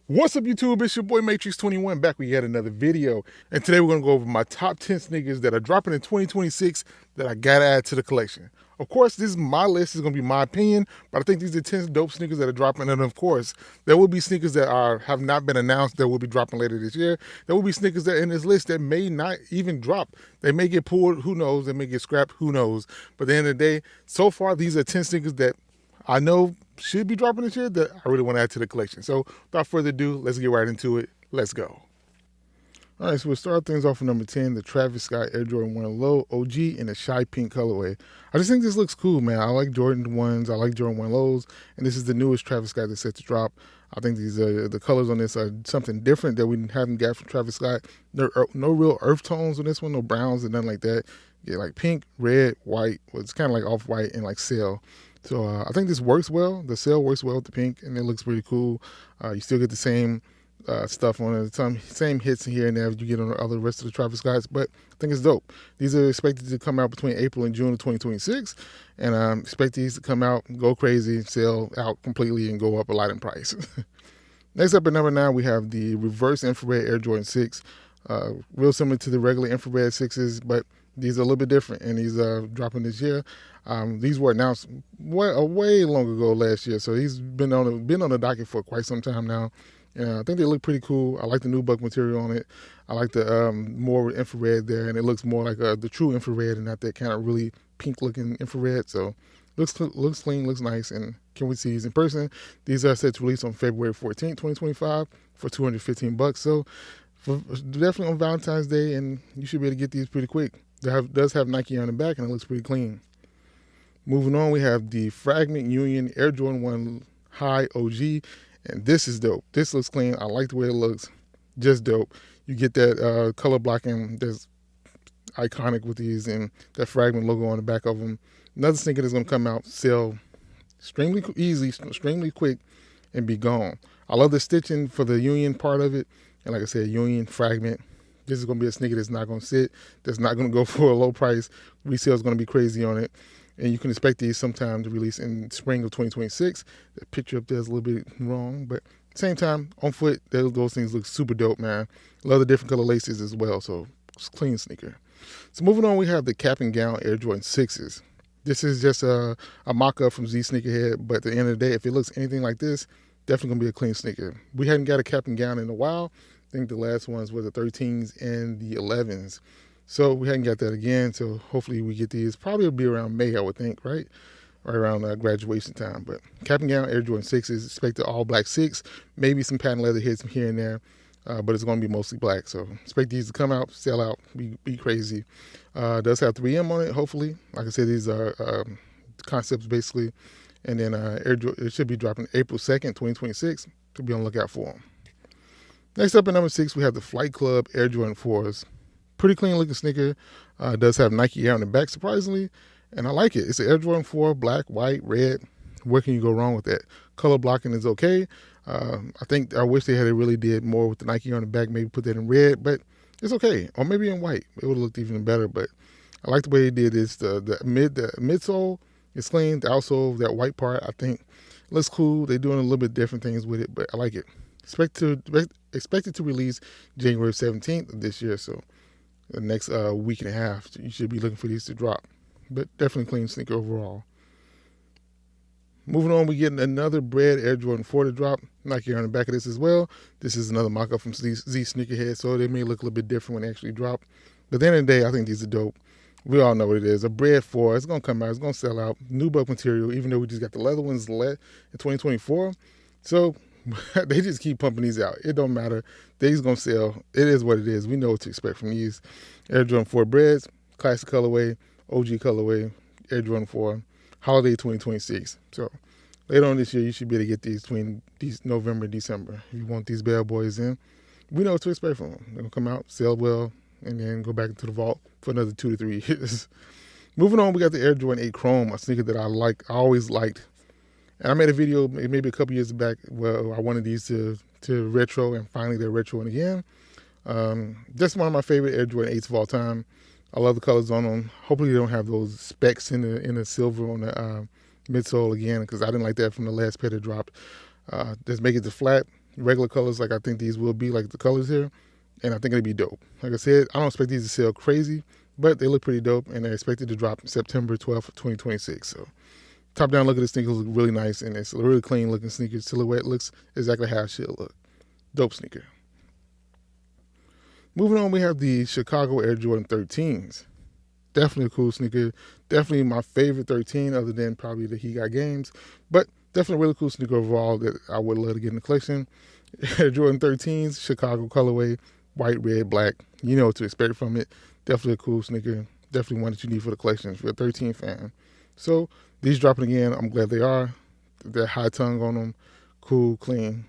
What's up, YouTube? It's your boy M8trix21 back with yet another video. And today we're going to go over my top 10 sneakers that are dropping in 2026 that I got to add to the collection. Of course, this is my list. It's going to be my opinion, but I think these are 10 dope sneakers that are dropping. And of course, there will be sneakers that have not been announced that will be dropping later this year. There will be sneakers that in this list that may not even drop. They may get pulled, who knows? They may get scrapped, who knows? But at the end of the day, so far, these are 10 sneakers that I know should be dropping this year that I really want to add to the collection. So without further ado, let's get right into it. Let's go. All right, so we'll start things off with number 10, the Travis Scott Air Jordan 1 Low OG in the Shy Pink colorway. I just think this looks cool, man. I like Jordan 1s, I like Jordan 1 Lows, and this is the newest Travis Scott that's set to drop. I think these the colors on this are something different that we haven't got from Travis Scott. There are no real earth tones on this one, no browns and nothing like that. Yeah, like pink, red, white. Well, it's kind of like off-white and like sail. So I think this works well. The sail works well with the pink, and it looks pretty cool. You still get the same stuff on it, some same hits here and there as you get on the other rest of the Travis Scotts, but I think it's dope. These are expected to come out between April and June of 2026, and expect these to come out, go crazy, sell out completely, and go up a lot in price. Next up at number 9, we have the reverse infrared Air Jordan 6. Real similar to the regular infrared 6s, but these are a little bit different, and these are dropping this year. These were announced way long ago last year, so he's been on the docket for quite some time now. I think they look pretty cool. I like the nubuck material on it. I like the more infrared there, and it looks more like the true infrared and not that kind of really pink-looking infrared. So looks clean, looks nice, and can we see these in person? These are set to release on February 14th, 2025 for $215. So definitely on Valentine's Day, and you should be able to get these pretty quick. Does have Nike on the back, and it looks pretty clean. Moving on, we have the Fragment Union Air Jordan 1 High OG, and this is dope. This looks clean. I like the way it looks. Just dope. You get that color blocking that's iconic with these, and that Fragment logo on the back of them. Another sneaker that's going to come out, sell extremely easy, extremely quick, and be gone. I love the stitching for the Union part of it, and like I said, Union, Fragment. This is going to be a sneaker that's not going to sit, that's not going to go for a low price. Resale is going to be crazy on it. And you can expect these sometime to release in spring of 2026. The picture up there is a little bit wrong, but at the same time, on foot, those things look super dope, man. Love the different color laces as well, so it's a clean sneaker. So moving on, we have the Cap and Gown Air Jordan 6s. This is just a mock-up from Z Sneakerhead, but at the end of the day, if it looks anything like this, definitely going to be a clean sneaker. We hadn't got a Cap and Gown in a while. I think the last ones were the 13s and the 11s. So we hadn't got that again, so hopefully we get these. Probably it'll be around May, I would think, right? Right around graduation time. But Cap and Gown Air Jordan 6s, expected all black 6, maybe some patent leather hits here and there, but it's going to be mostly black. So expect these to come out, sell out, be crazy. Does have 3M on it, hopefully. Like I said, these are concepts basically. And then it should be dropping April 2nd, 2026. So be on the lookout for them. Next up at number 6, we have the Flight Club Air Jordan 4s. Pretty clean looking sneaker. Does have Nike Air on the back, surprisingly, and I like it. It's an Air Jordan 4, black, white, red. Where can you go wrong with that? Color blocking is okay. I wish they had really did more with the Nike on the back, maybe put that in red, but it's okay. Or maybe in white. It would have looked even better, but I like the way they did this. The midsole is clean. The outsole, that white part, I think looks cool. They're doing a little bit different things with it, but I like it. Expected to release January 17th of this year, so the next week and a half, you should be looking for these to drop. But definitely clean sneaker overall. Moving on, we get another Bread Air Jordan 4 to drop. Nike on the back of this as well. This is another mock-up from Z Sneakerhead, so they may look a little bit different when they actually drop. But at the end of the day, I think these are dope. We all know what it is. A Bread 4, it's going to come out. It's going to sell out. Nubuck material, even though we just got the leather ones in 2024. So they just keep pumping these out. It don't matter. These going to sell. It is what it is. We know what to expect from these. Air Jordan 4 Breads, classic colorway, OG colorway, Air Jordan 4, holiday 2026. So later on this year, you should be able to get these between November and December. If you want these bad boys in, we know what to expect from them. They're going to come out, sell well, and then go back into the vault for another 2 to 3 years. Moving on, we got the Air Jordan 8 Chrome, a sneaker that I always liked. And I made a video maybe a couple years back where I wanted these to retro, and finally they're retroing again. Just one of my favorite Air Jordan 8s of all time. I love the colors on them. Hopefully they don't have those specks in the silver on the midsole again, because I didn't like that from the last pair that dropped. Just make it the flat, regular colors like I think these will be, like the colors here, and I think it'll be dope. Like I said, I don't expect these to sell crazy, but they look pretty dope, and they're expected to drop September 12th, 2026. So top down look at the sneakers look really nice, and it's a really clean looking sneaker. Silhouette looks exactly how it should look. Dope sneaker. Moving on, we have the Chicago Air Jordan 13s. Definitely a cool sneaker. Definitely my favorite 13, other than probably the He Got Games. But definitely a really cool sneaker overall that I would love to get in the collection. Air Jordan 13s, Chicago colorway, white, red, black. You know what to expect from it. Definitely a cool sneaker. Definitely one that you need for the collection if you're a 13 fan. So these dropping again, I'm glad they are. They're high tongue on them. Cool, clean.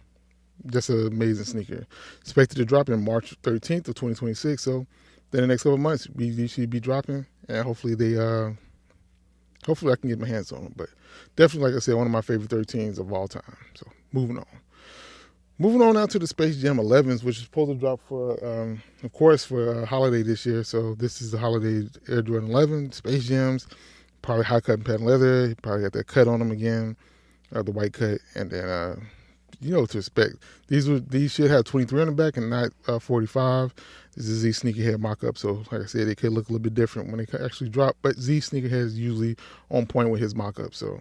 Just an amazing sneaker. Expected to drop in March 13th of 2026. So then the next couple of months, we should be dropping, and hopefully hopefully I can get my hands on them. But definitely, like I said, one of my favorite 13s of all time. So moving on. Moving on now to the Space Jam 11s, which is supposed to drop for, of course, for holiday this year. So this is the holiday Air Jordan 11 Space Jams. Probably high cut and patent leather. Probably got that cut on them again, the white cut, and then you know what to expect. These should have 23 on the back and not 45. This is Z Sneakerhead mock-up, so like I said, it could look a little bit different when they actually drop. But Z Sneakerhead is usually on point with his mock-up. So,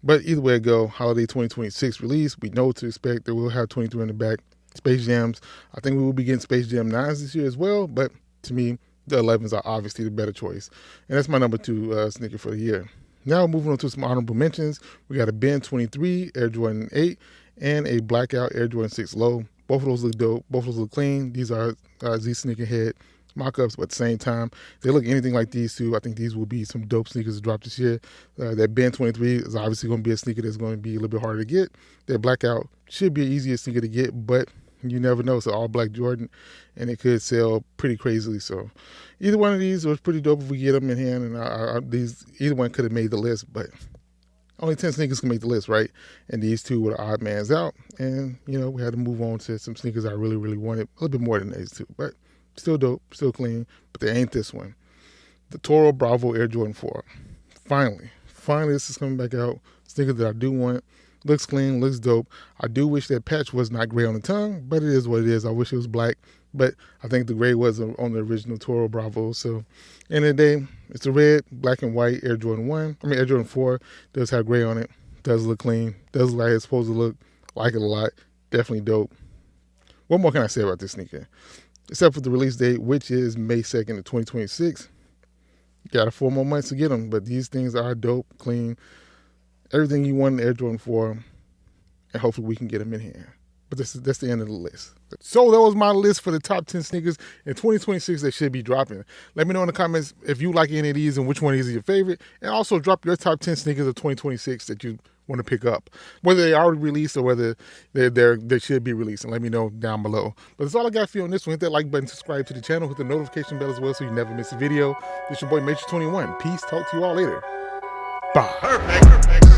but either way it go, holiday 2026 release, we know what to expect. They will have 23 on the back. Space Jams. I think we will be getting Space Jam 9s this year as well. But to me, the 11s are obviously the better choice, and that's my number 2 sneaker for the year. Now moving on to some honorable mentions, we got a Ben 23 Air Jordan 8 and a blackout Air Jordan 6 low. Both of those look dope. Both of those look clean. These are Z Sneakerhead mock-ups, but at the same time, they look anything like these two. I think these will be some dope sneakers to drop this year. That Ben 23 is obviously going to be a sneaker that's going to be a little bit harder to get. That blackout should be an easier sneaker to get, but you never know. It's an all-black Jordan, and it could sell pretty crazily. So either one of these was pretty dope if we get them in hand, and either one could have made the list, but only 10 sneakers can make the list, right? And these two were the odd mans out. And, you know, we had to move on to some sneakers I really, really wanted. A little bit more than these two. But still dope, still clean. But they ain't this one. The Toro Bravo Air Jordan 4. Finally, this is coming back out. Sneaker that I do want. Looks clean, looks dope. I do wish that patch was not gray on the tongue, but it is what it is. I wish it was black. But I think the gray was on the original Toro Bravo. So, end of the day, it's a red, black, and white Air Jordan Air Jordan 4 does have gray on it. Does look clean. Does look like it's supposed to look. Like it a lot. Definitely dope. What more can I say about this sneaker? Except for the release date, which is May 2nd of 2026. Got 4 more months to get them, but these things are dope, clean. Everything you want in Air Jordan 4, and hopefully we can get them in here. But that's the end of the list. So that was my list for the top 10 sneakers in 2026 that should be dropping. Let me know in the comments if you like any of these and which one is your favorite. And also drop your top 10 sneakers of 2026 that you want to pick up. Whether they already released or whether they should be released. And let me know down below. But that's all I got for you on this one. Hit that like button, subscribe to the channel, hit the notification bell as well so you never miss a video. This is your boy M8trix21. Peace. Talk to you all later. Bye. Perfect.